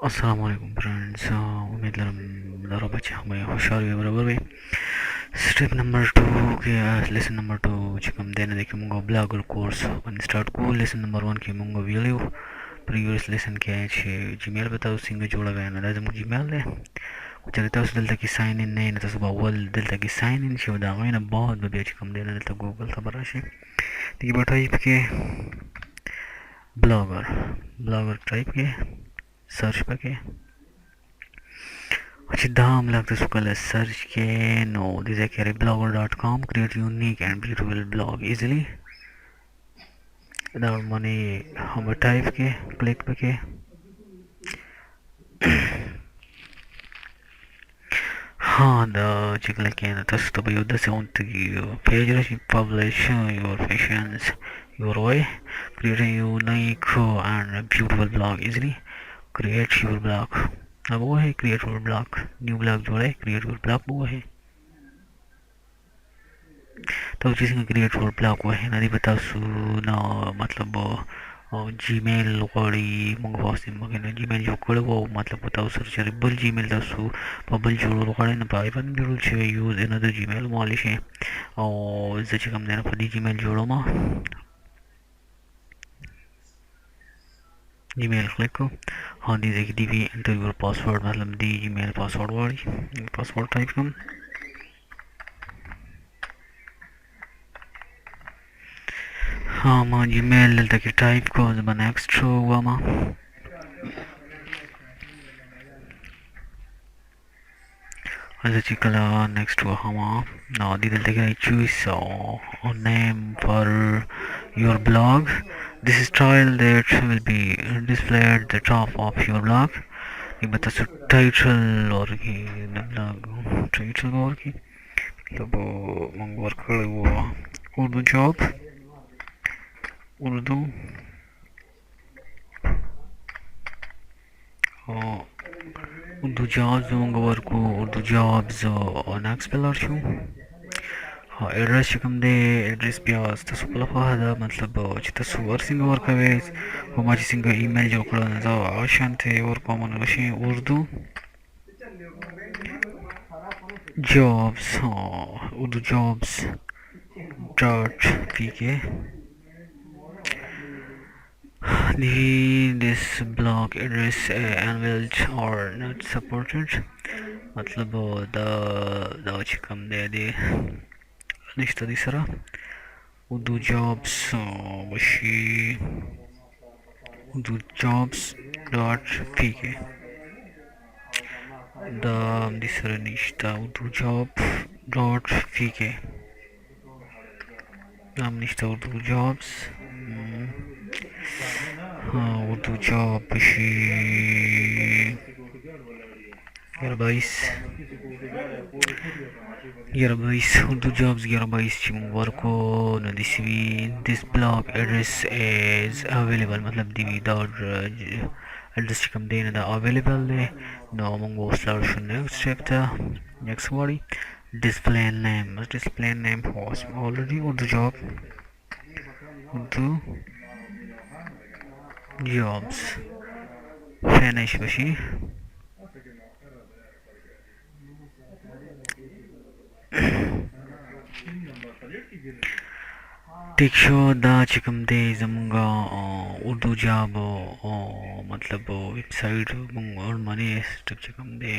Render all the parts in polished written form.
अस्सलाम वालेकुम फ्रेंड्स। उम्मीद लरम बच्चे हमें होशियार हुए बराबर हुए। स्टेप नंबर 2 के लेसन नंबर 2 चिकम देने देखिए मुंगो ब्लॉगर कोर्स वन स्टार्ट को लेसन नंबर 1 के मुंगो वीडियो प्रीवियस लेसन के छे जीमेल बताओ सिंग जोड़ा गया ना लाजम जीमेल है चलता उस दिल तक साइन इन नहीं ना तो सुबह अव्वल दिल तक साइन इन शो दागा ना बहुत बढ़िया चिकम देने दिल तक गूगल खबर आशे तो ये टाइप के ब्लॉगर ब्लॉगर टाइप के सर्च पे के अच्छी दाम लगते सुकल सर्च के नो दिस है blogger.com create unique and beautiful blog easily without money हम टाइप के क्लिक पे के हाँ द चिकल के ना तस तो भाई उधर से उन तक पेज रही publish your fashions your way create a unique and beautiful blog easily create your blog अब वो है create your blog new blog जो है क्रिएट योर ब्लॉग वो है तो जिसका क्रिएट योर ब्लॉग वो है ना बता सुना मतलब जीमेल कोड़ी मंगवासी मगन जीमेल जो कोड़ वो मतलब बताओ सर्च बल जीमेल दसु पबल जोड़ो कोड़े ना पाई बन जोड़ो छे यूज अनदर जीमेल मॉलिश है और जैसे कम देना पड़ी जीमेल जोड़ो मा जीमेल क्लिक को हाँ दी देखी दी भी एंटर योर पासवर्ड मतलब दी जीमेल पासवर्ड वाली पासवर्ड टाइप कम हाँ माँ जीमेल तक टाइप को बना एक्स्ट्रा हुआ माँ as a chikala next to hama now the I choose a name for your blog. This is style that will be displayed at the top of your blog. बता सो title और की blog title और की मतलब मंगवार कर वो Urdu job Urdu Urdu jobs मंगवार को Urdu jobs next pillar छू हाँ एड्रेस चिकम दे एड्रेस प्यास तो सुपला फाहदा मतलब चिता सुवर सिंग और कवेस वो माची सिंग ईमेल जो कड़ा ना जाओ आशान थे और कॉमन वशी उर्दू जॉब्स हाँ Urdu jobs dot PK this block address annulled or not supported मतलब द चिकम दे दे निश्ता दिसरा उर्दू जॉब्स वशी उर्दू जॉब्स डॉट पीके द दिसरा निश्ता उर्दू जॉब डॉट पीके नाम निश्ता उर्दू जॉब्स हाँ उर्दू जॉब वशी 11 उर्दू जॉब्स 11 चिमवार को नदिसवी this blog address is available मतलब दी विदाउट एड्रेस कम देना दा अवेलेबल है नो मंगो स्लैश नेक्स्ट स्टेप नेक्स्ट वाली display name was already Urdu job Urdu jobs finish वशी टिक्शो दा चिकम दे जमुंगा उर्दू जॉब मतलब वेबसाइट और मनी स्टेप चिकम दे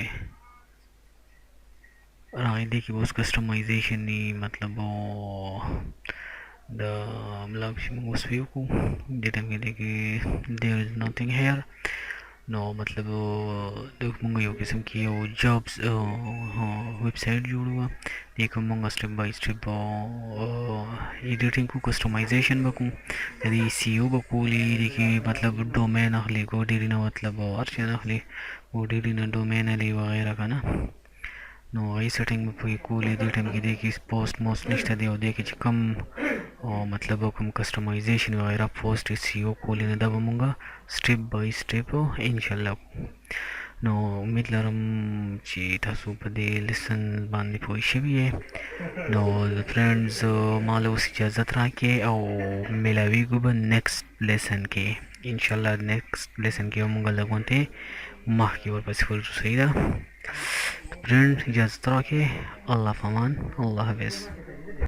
राय दे कि वो कस्टमाइजेशन नहीं मतलब the blog was view को देखेंगे देखिए there is nothing here no मतलब देख मंगा यो किस्म की वो जॉब्स वेबसाइट जोड़ुआ देखो मंगा स्टेप बाय स्टेप एडिटिंग को कस्टमाइजेशन बकूं यदि सीओ बकूली देखिए मतलब डोमेन अखली को डेरिना मतलब अर्चन अखली वो डेरिना डोमेन अली वगैरह का ना नो आई सेटिंग में कोई कूल एडिटिंग की देखिए पोस्ट मोस्ट निश्चित दे देखिए कम और मतलब कम कस्टमाइजेशन वगैरह पोस्ट सीओ कूल ने दबाऊंगा स्टेप बाय स्टेप इंशाल्लाह नो उम्मीद लरम ची थासु पदे लिसन बांधी पोइशे भी है नो फ्रेंड्स मालो इजाज़त रखे और मिलावी गुबन नेक्स्ट लेसन के इंशाल्लाह नेक्स्ट लेसन के हम गलगोंते माह की वर बस फुल सईदा फ्रेंड इजाज़त रखे अल्लाह फमान अल्लाह हाफिज़